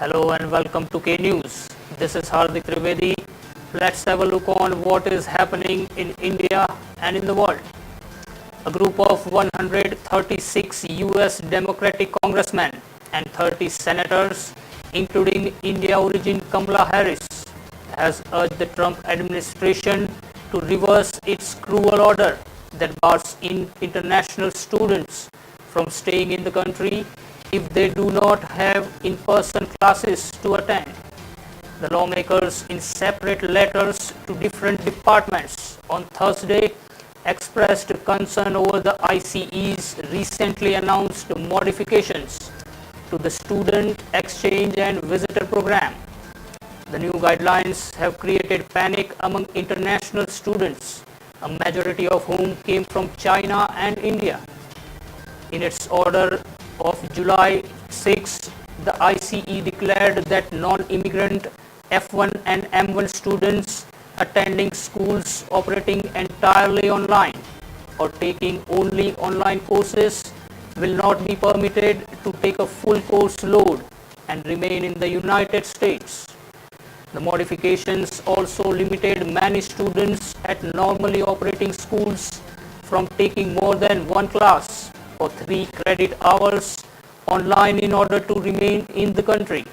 Hello and welcome to K News. This is Hardik Trivedi. Let's have a look on what is happening in India and in the world. A group of 136 US Democratic congressmen and 30 senators, including India origin Kamala Harris, has urged the Trump administration to reverse its cruel order that bars international students from staying in the country if they do not have in-person classes to attend. The lawmakers, in separate letters to different departments on Thursday, expressed concern over the ICE's recently announced modifications to the Student Exchange and Visitor Program. The new guidelines have created panic among international students, a majority of whom came from China and India. In its order of July 6, the ICE declared that non-immigrant F1 and M1 students attending schools operating entirely online or taking only online courses will not be permitted to take a full course load and remain in the United States. The modifications also limited many students at normally operating schools from taking more than one class for 3 credit hours online in order to remain in the country.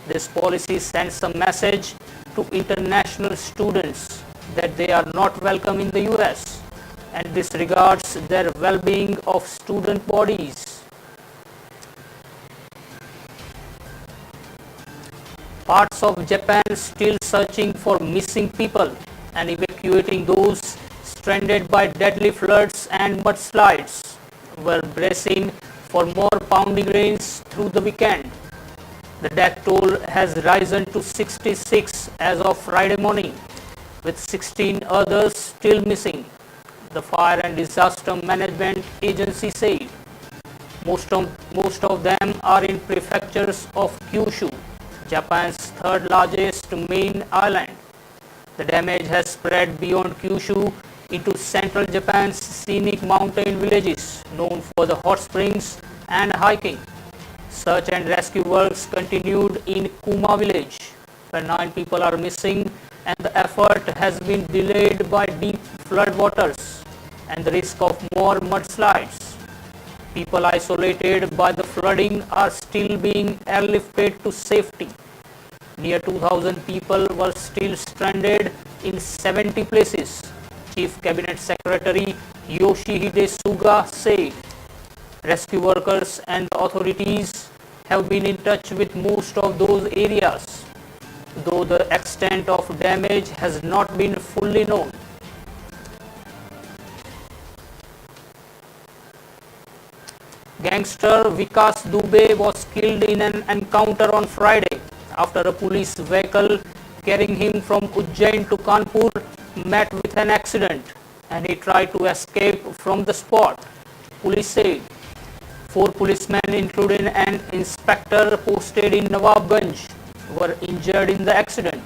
This policy sends a message to international students that they are not welcome in the US and disregards their well-being of student bodies. Parts of Japan still searching for missing people and evacuating those stranded by deadly floods and mudslides were bracing for more pounding rains through the weekend. The death toll has risen to 66 as of Friday morning, with 16 others still missing, the Fire and Disaster Management Agency said. Most of them are in prefectures of Kyushu, Japan's third largest main island. The damage has spread beyond Kyushu into central Japan's scenic mountain villages known for the hot springs and hiking. Search and rescue works continued in Kuma village, where 9 people are missing, and the effort has been delayed by deep floodwaters and the risk of more mudslides. People isolated by the flooding are still being airlifted to safety. Near 2,000 people were still stranded in 70 places, Chief Cabinet Secretary Yoshihide Suga said. Rescue workers and authorities have been in touch with most of those areas, though the extent of damage has not been fully known. Gangster Vikas Dubey was killed in an encounter on Friday after a police vehicle carrying him from Ujjain to Kanpur met with an accident and he tried to escape from the spot, police said. 4 policemen, including an inspector posted in Nawabganj, were injured in the accident,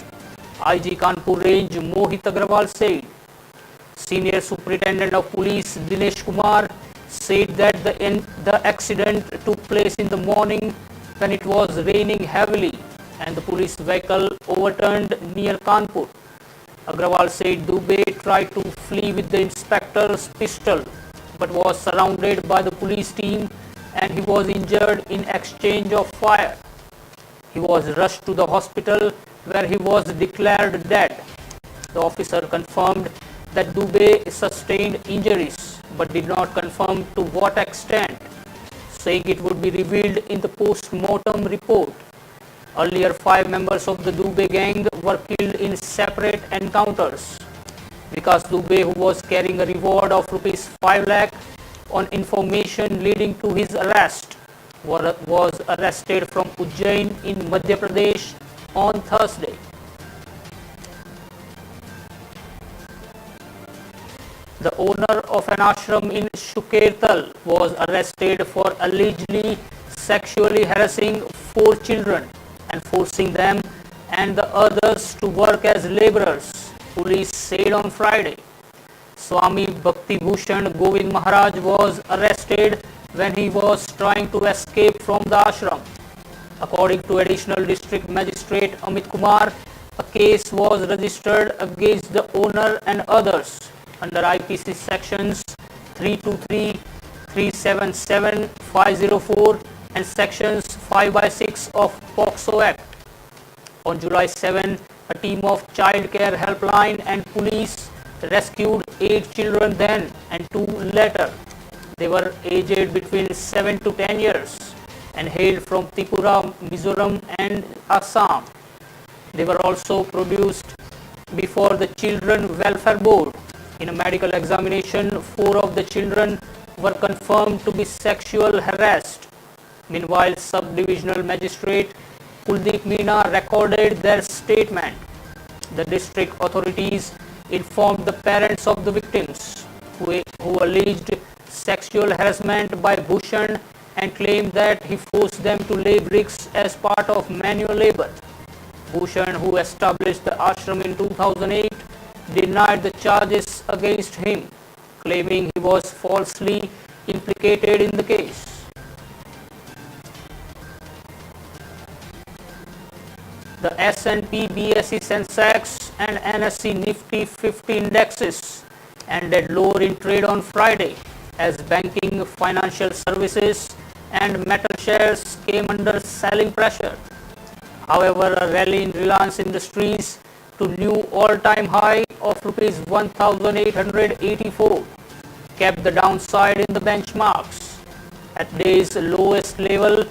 IG Kanpur Range Mohit Agrawal said. Senior Superintendent of Police Dinesh Kumar said that the accident took place in the morning when it was raining heavily and the police vehicle overturned near Kanpur. Agrawal said Dubey tried to flee with the inspector's pistol but was surrounded by the police team and he was injured in exchange of fire. He was rushed to the hospital where he was declared dead. The officer confirmed that Dubey sustained injuries but did not confirm to what extent, saying it would be revealed in the post-mortem report. Earlier, 5 members of the Dubey gang were killed in separate encounters. Vikas Dubey, who was carrying a reward of rupees 5 lakh on information leading to his arrest, was arrested from Ujjain in Madhya Pradesh on Thursday. The owner of an ashram in Shukertal was arrested for allegedly sexually harassing 4 children and forcing them and the others to work as laborers, police said on Friday. Swami Bhakti Bhushan Govind Maharaj was arrested when he was trying to escape from the ashram. According to Additional District Magistrate Amit Kumar, a case was registered against the owner and others under IPC sections 323, 377, 504 and sections 5 by 6 of POCSO Act. On July 7, a team of Child Care Helpline and police rescued 8 children then and 2 later. They were aged between 7 to 10 years and hailed from Tripura, Mizoram and Assam. They were also produced before the Children Welfare Board. In a medical examination, 4 of the children were confirmed to be sexual harassed. Meanwhile, Sub-Divisional Magistrate Kuldeep Meena recorded their statement. The district authorities informed the parents of the victims who alleged sexual harassment by Bhushan and claimed that he forced them to lay bricks as part of manual labor. Bhushan, who established the ashram in 2008, denied the charges against him, claiming he was falsely implicated in the case. The S&P BSE Sensex and NSE Nifty 50 indexes ended lower in trade on Friday as banking, financial services and metal shares came under selling pressure. However, a rally in Reliance Industries to new all-time high of Rs 1,884 kept the downside in the benchmarks. At day's lowest level,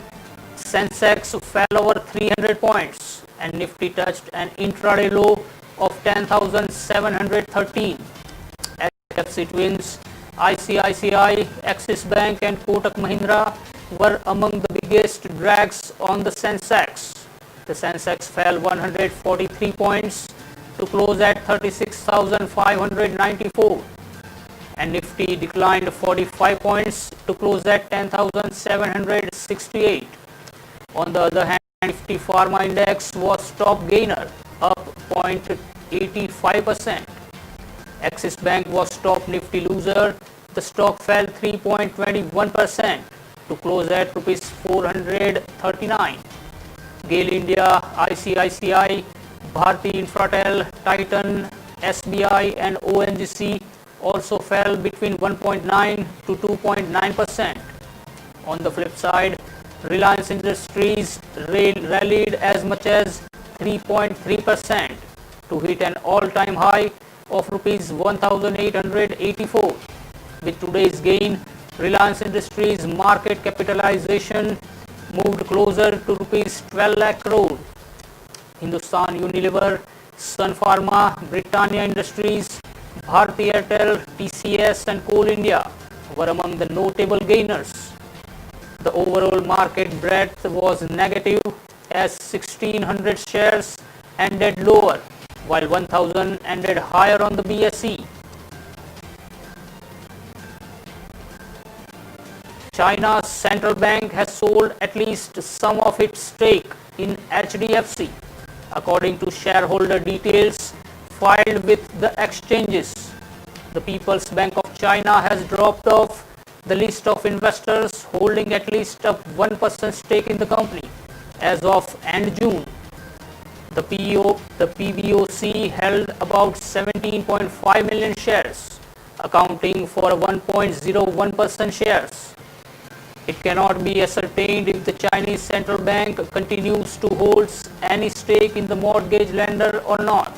Sensex fell over 300 points and Nifty touched an intraday low of 10,713. HFC twins ICICI, Axis Bank and Kotak Mahindra were among the biggest drags on the Sensex. The Sensex fell 143 points to close at 36,594 and Nifty declined 45 points to close at 10,768. On the other hand, Nifty Pharma Index was top gainer, up 0.85%. Axis Bank was top Nifty loser. The stock fell 3.21% to close at Rs 439. GAIL India, ICICI, Bharti Infratel, Titan, SBI and ONGC also fell between 1.9 to 2.9%. On the flip side, Reliance Industries rallied as much as 3.3% to hit an all-time high of Rs 1,884. With today's gain, Reliance Industries market capitalization moved closer to Rs 12 lakh crore. Hindustan Unilever, Sun Pharma, Britannia Industries, Bharti Airtel, TCS and Coal India were among the notable gainers. The overall market breadth was negative as 1600 shares ended lower while 1000 ended higher on the BSE. China's central bank has sold at least some of its stake in HDFC, according to shareholder details filed with the exchanges. The People's Bank of China has dropped off the list of investors holding at least a 1% stake in the company as of end June. The PBOC held about 17.5 million shares, accounting for 1.01% shares. It cannot be ascertained if the Chinese central bank continues to hold any stake in the mortgage lender or not.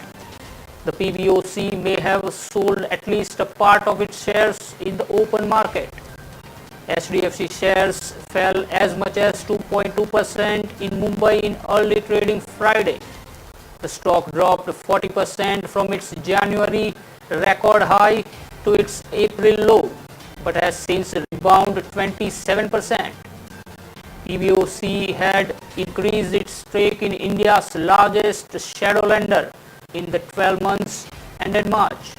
The PBOC may have sold at least a part of its shares in the open market. HDFC shares fell as much as 2.2% in Mumbai in early trading Friday. The stock dropped 40% from its January record high to its April low, but has since rebounded 27%. PBOC had increased its stake in India's largest shadow lender in the 12 months ended March.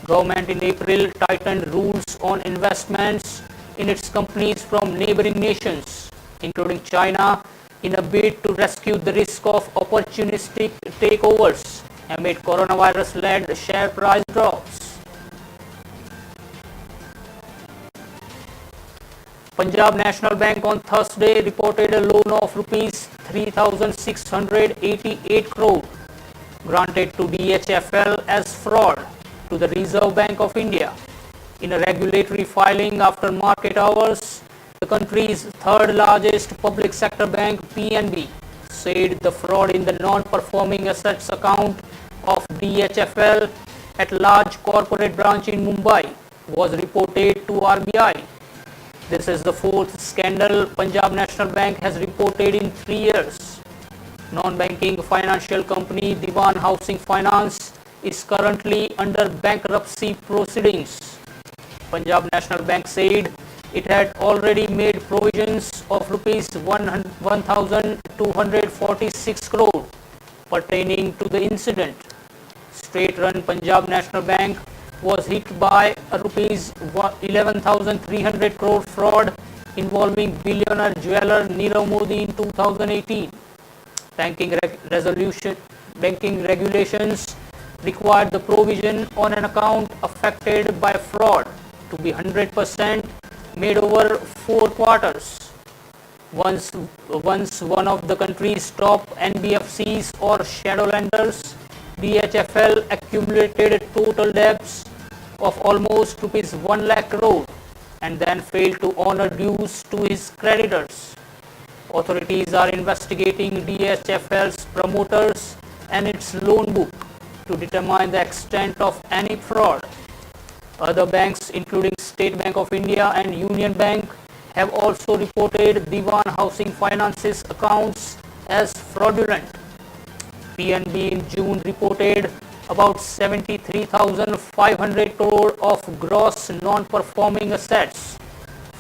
Government in April tightened rules on investments in its companies from neighboring nations, including China, in a bid to rescue the risk of opportunistic takeovers amid coronavirus-led share price drops. Punjab National Bank on Thursday reported a loan of rupees 3,688 crore granted to DHFL as fraud to the Reserve Bank of India. In a regulatory filing after market hours, the country's third largest public sector bank PNB said the fraud in the non-performing assets account of DHFL at large corporate branch in Mumbai was reported to RBI. This is the fourth scandal Punjab National Bank has reported in 3 years. Non-banking financial company Diwan Housing Finance is currently under bankruptcy proceedings. Punjab National Bank said it had already made provisions of rupees 1,246 crore pertaining to the incident. State-run Punjab National Bank was hit by a rupees 11,300 crore fraud involving billionaire jeweler Nirav Modi in 2018. Banking regulations required the provision on an account affected by fraud to be 100% made over 4 quarters. Once one of the country's top NBFCs or shadow lenders, DHFL accumulated total debts of almost rupees 1 lakh crore and then failed to honor dues to his creditors. Authorities are investigating DHFL's promoters and its loan book to determine the extent of any fraud. Other banks, including State Bank of India and Union Bank, have also reported Diwan Housing Finance's accounts as fraudulent. PNB in June reported about 73,500 crore of gross non-performing assets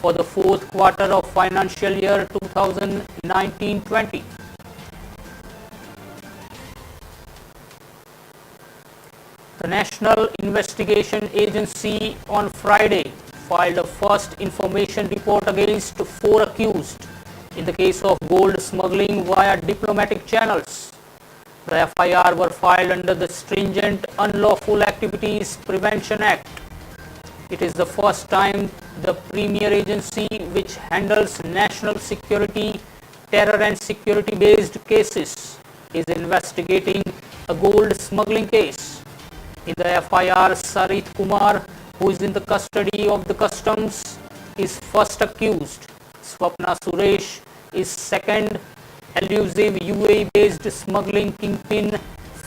for the fourth quarter of financial year 2019-20. The National Investigation Agency on Friday filed a first information report against 4 accused in the case of gold smuggling via diplomatic channels. The FIR were filed under the Stringent Unlawful Activities Prevention Act. It is the first time the premier agency which handles national security, terror and security-based cases is investigating a gold smuggling case. In the FIR, Sarit Kumar, who is in the custody of the customs, is first accused. Swapna Suresh is second. Elusive UAE-based smuggling kingpin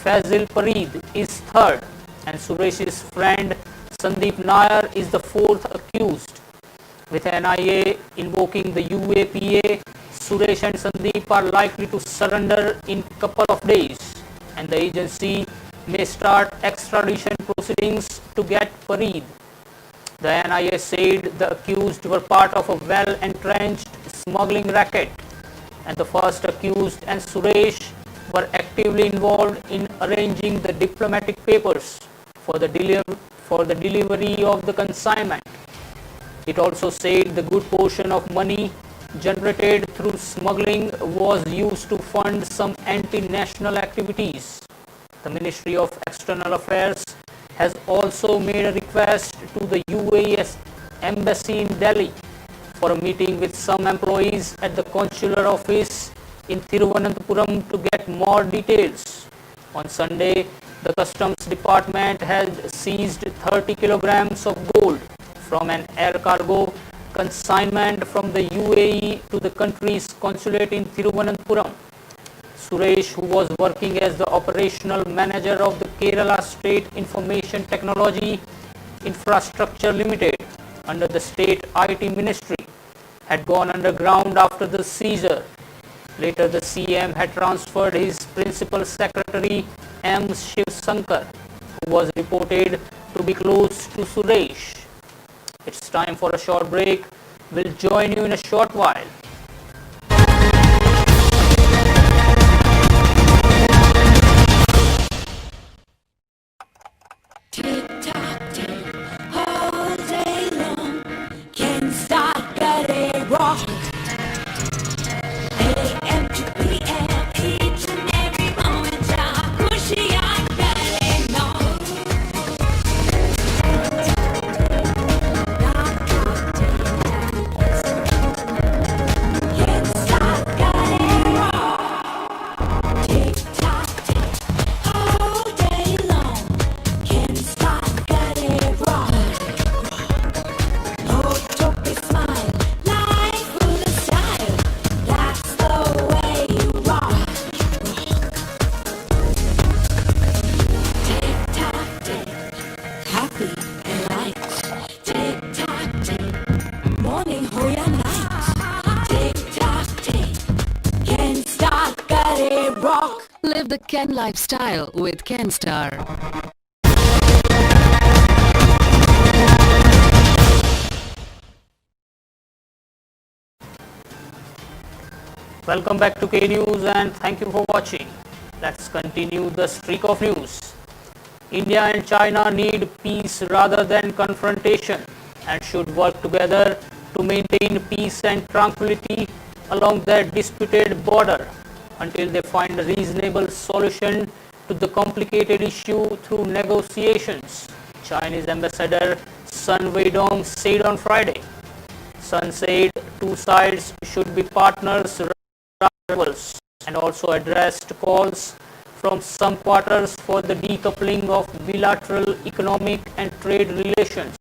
Fazil Pareed is third, and Suresh's friend Sandeep Nair is the fourth accused. With NIA invoking the UAPA, Suresh and Sandeep are likely to surrender in couple of days, and the agency may start extradition proceedings to get Pareed. The NIA said the accused were part of a well-entrenched smuggling racket, and the first accused and Suresh were actively involved in arranging the diplomatic papers for the delivery of the consignment. It also said the good portion of money generated through smuggling was used to fund some anti-national activities. The Ministry of External Affairs has also made a request to the UAE Embassy in Delhi for a meeting with some employees at the consular office in Thiruvananthapuram to get more details. On Sunday, the Customs Department had seized 30 kilograms of gold from an air cargo consignment from the UAE to the country's consulate in Thiruvananthapuram. Suresh, who was working as the operational manager of the Kerala State Information Technology Infrastructure Limited under the state IT ministry, had gone underground after the seizure. Later, the CM had transferred his principal secretary M. Shiv Sankar, who was reported to be close to Suresh. It's time for a short break. We'll join you in a short while. All day long, can't stop, gotta rock. AM to PM, each and every moment, I'm pushing, I gotta know. Live the Ken lifestyle with Ken Star. Welcome back to K News and thank you for watching. Let's continue the streak of news. India and China need peace rather than confrontation and should work together to maintain peace and tranquility along their disputed border until they find a reasonable solution to the complicated issue through negotiations, Chinese Ambassador Sun Weidong said on Friday. Sun said two sides should be partners rivals and also addressed calls from some quarters for the decoupling of bilateral economic and trade relations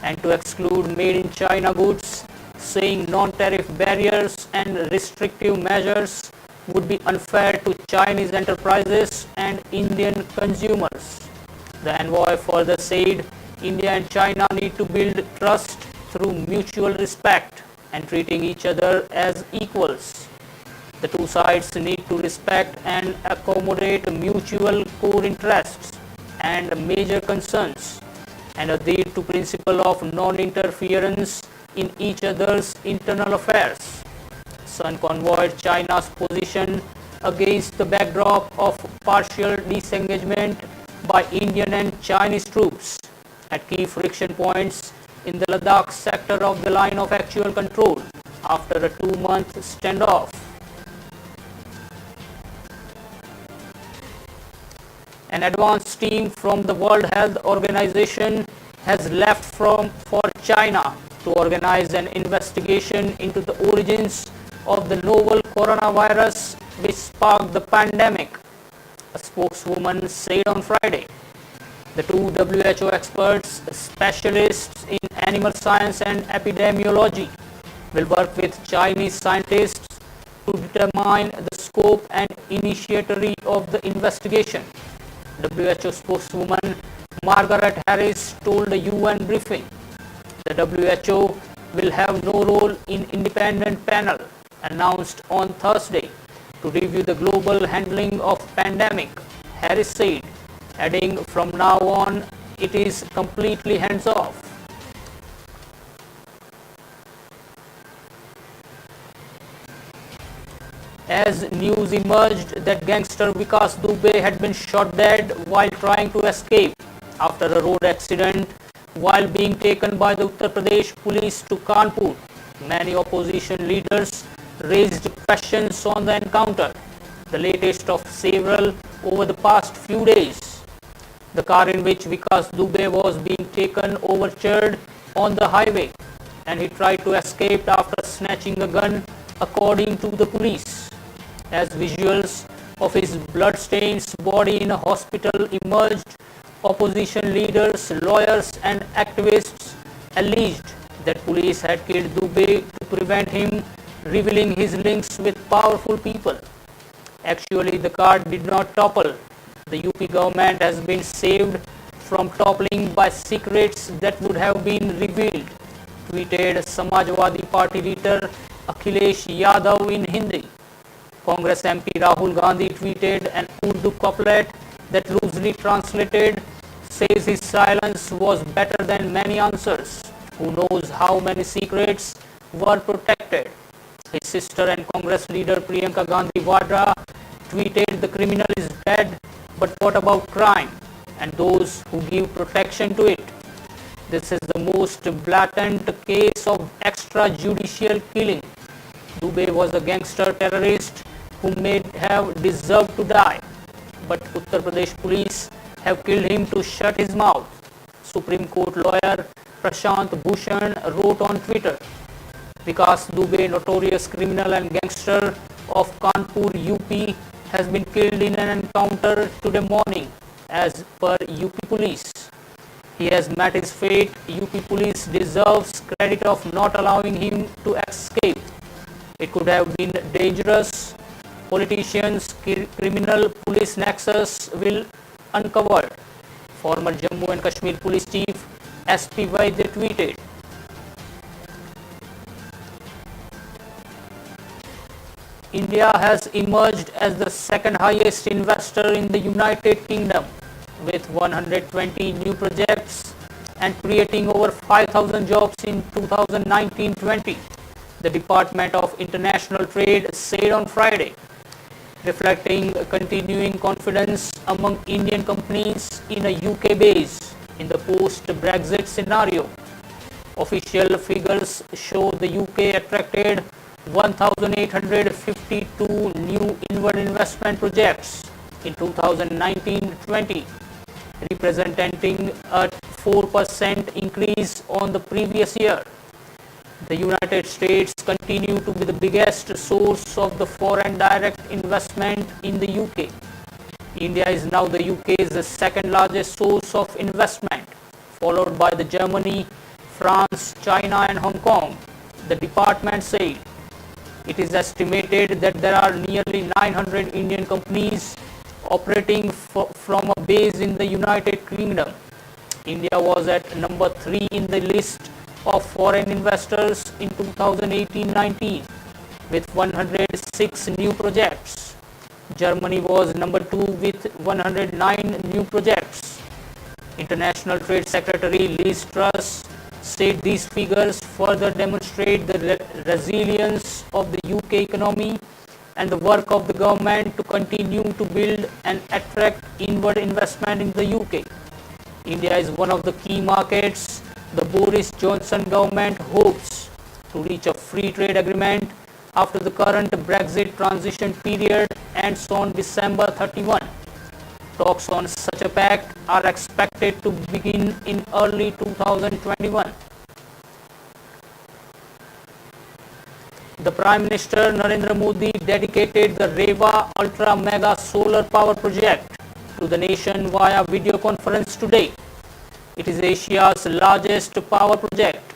and to exclude made in China goods, saying non-tariff barriers and restrictive measures would be unfair to Chinese enterprises and Indian consumers. The envoy further said India and China need to build trust through mutual respect and treating each other as equals. The two sides need to respect and accommodate mutual core interests and major concerns and adhere to principle of non-interference in each other's internal affairs. Sun convoyed China's position against the backdrop of partial disengagement by Indian and Chinese troops at key friction points in the Ladakh sector of the line of actual control after a 2-month standoff. An advanced team from the World Health Organization has left for China to organize an investigation into the origins of the novel coronavirus which sparked the pandemic, a spokeswoman said on Friday. The two WHO experts, specialists in animal science and epidemiology, will work with Chinese scientists to determine the scope and initiatory of the investigation. WHO spokeswoman Margaret Harris told a UN briefing. The WHO will have no role in independent panel announced on Thursday to review the global handling of pandemic, Harris said, adding from now on it is completely hands off. As news emerged that gangster Vikas Dubey had been shot dead while trying to escape after a road accident while being taken by the Uttar Pradesh police to Kanpur, many opposition leaders raised questions on the encounter, the latest of several over the past few days. The car in which Vikas Dubey was being taken overturned on the highway and he tried to escape after snatching a gun, according to the police. As visuals of his blood-stained body in a hospital emerged, opposition leaders, lawyers and activists alleged that police had killed Dubey to prevent him revealing his links with powerful people. Actually, the car did not topple. The UP government has been saved from toppling by secrets that would have been revealed, tweeted Samajwadi Party leader Akhilesh Yadav in Hindi. Congress MP Rahul Gandhi tweeted an Urdu couplet that loosely translated says his silence was better than many answers. Who knows how many secrets were protected? His sister and Congress leader Priyanka Gandhi Vadra tweeted the criminal is dead, but what about crime and those who give protection to it? This is the most blatant case of extrajudicial killing. Dubey was a gangster terrorist who may have deserved to die, but Uttar Pradesh police have killed him to shut his mouth. Supreme Court lawyer Prashant Bhushan wrote on Twitter, Vikas Dubey, notorious criminal and gangster of Kanpur, UP, has been killed in an encounter today morning, as per UP police. He has met his fate. UP police deserves credit of not allowing him to escape. It could have been dangerous. Politicians, criminal police nexus will uncovered. Former Jammu and Kashmir Police Chief SP Vaidya tweeted. India has emerged as the second highest investor in the United Kingdom with 120 new projects and creating over 5,000 jobs in 2019-20, the Department of International Trade said on Friday, reflecting continuing confidence among Indian companies in a UK base in the post-Brexit scenario. Official figures show the UK attracted 1,852 new inward investment projects in 2019-20, representing a 4% increase on the previous year. The United States continue to be the biggest source of the foreign direct investment in the UK. India is now the UK's second largest source of investment, followed by the Germany, France, China and Hong Kong, the department said. It is estimated that there are nearly 900 Indian companies operating from a base in the United Kingdom. India was at number 3 in the list of foreign investors in 2018-19 with 106 new projects. Germany was number 2 with 109 new projects. International Trade Secretary Liz Truss said these figures further demonstrate the resilience of the UK economy and the work of the government to continue to build and attract inward investment in the UK. India is one of the key markets. The Boris Johnson government hopes to reach a free trade agreement after the current Brexit transition period ends on December 31. Talks on such a pact are expected to begin in early 2021. The Prime Minister Narendra Modi dedicated the Reva Ultra Mega Solar Power Project to the nation via video conference today. It is Asia's largest power project.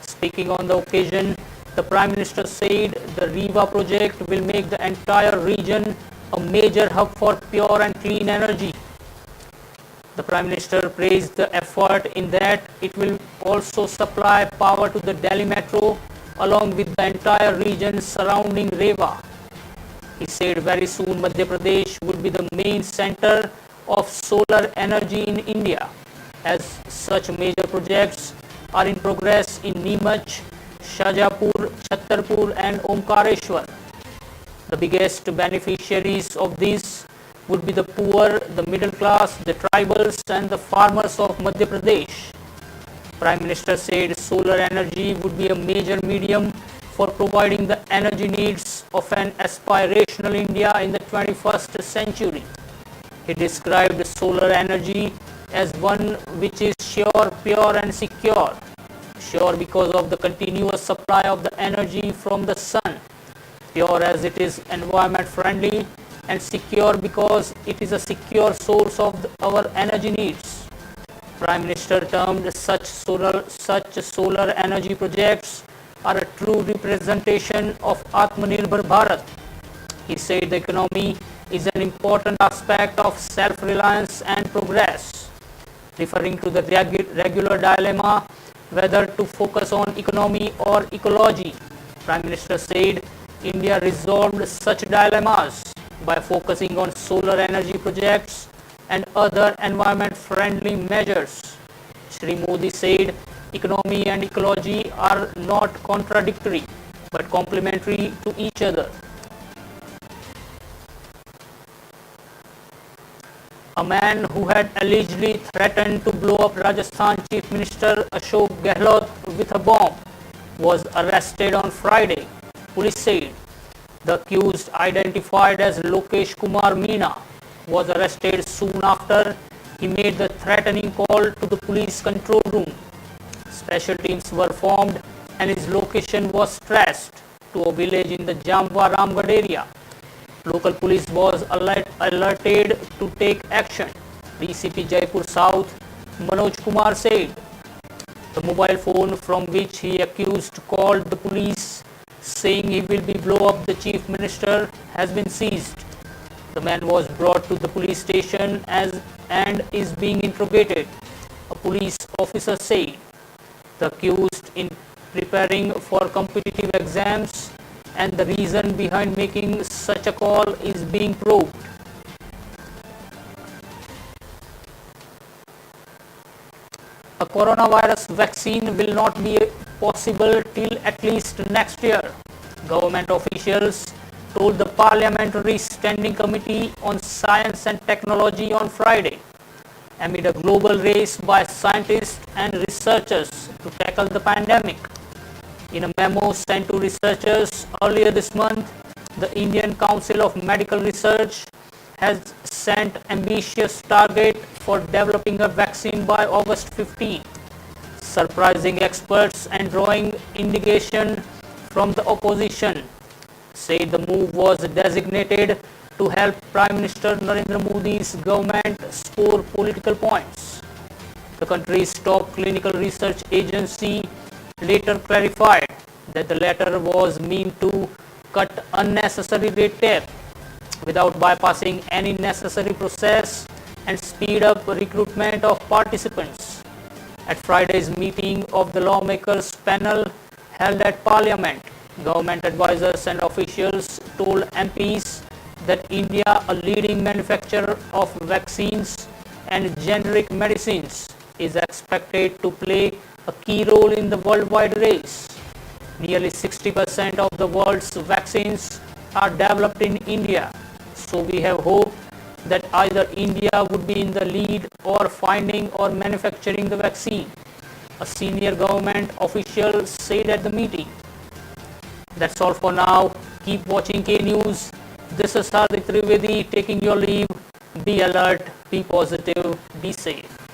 Speaking on the occasion, the Prime Minister said the Reva project will make the entire region a major hub for pure and clean energy. The Prime Minister praised the effort in that it will also supply power to the Delhi Metro along with the entire region surrounding Reva. He said very soon Madhya Pradesh would be the main center of solar energy in India, as such major projects are in progress in Neemuch, Shajapur, Chhattarpur and Omkareshwar. The biggest beneficiaries of this would be the poor, the middle class, the tribals and the farmers of Madhya Pradesh. Prime Minister said solar energy would be a major medium for providing the energy needs of an aspirational India in the 21st century. He described solar energy as one which is sure, pure and secure. Sure because of the continuous supply of the energy from the sun, pure as it is environment friendly, and secure because it is a secure source of our energy needs. Prime Minister termed such solar energy projects are a true representation of Atmanirbhar Bharat. He said the economy is an important aspect of self-reliance and progress. Referring to the regular dilemma whether to focus on economy or ecology, Prime Minister said India resolved such dilemmas by focusing on solar energy projects and other environment-friendly measures. Shri Modi said economy and ecology are not contradictory but complementary to each other. A man who had allegedly threatened to blow up Rajasthan Chief Minister Ashok Gehlot with a bomb was arrested on Friday, police said. The accused, identified as Lokesh Kumar Meena, was arrested soon after he made the threatening call to the police control room. Special teams were formed and his location was traced to a village in the Jamwa Ramgarh area. Local police was alerted to take action. DCP Jaipur South Manoj Kumar said the mobile phone from which he accused called the police saying he will be blow up the chief minister has been seized. The man was brought to the police station and is being interrogated, a police officer said. The accused, in preparing for competitive exams, and the reason behind making such a call is being probed. A coronavirus vaccine will not be possible till at least next year, government officials told the Parliamentary Standing Committee on Science and Technology on Friday, amid a global race by scientists and researchers to tackle the pandemic. In a memo sent to researchers earlier this month, the Indian Council of Medical Research has set ambitious target for developing a vaccine by August 15, surprising experts and drawing indignation from the opposition. Say the move was designated to help Prime Minister Narendra Modi's government score political points. The country's top clinical research agency later clarified that the letter was meant to cut unnecessary red tape without bypassing any necessary process and speed up recruitment of participants. At Friday's meeting of the lawmakers panel held at Parliament, government advisors and officials told MPs that India, a leading manufacturer of vaccines and generic medicines, is expected to play a key role in the worldwide race. Nearly 60% of the world's vaccines are developed in India, so we have hope that either India would be in the lead or finding or manufacturing the vaccine, a senior government official said at the meeting. That's all for now. Keep watching K News. This is Hardik Trivedi taking your leave. Be alert, be positive, be safe.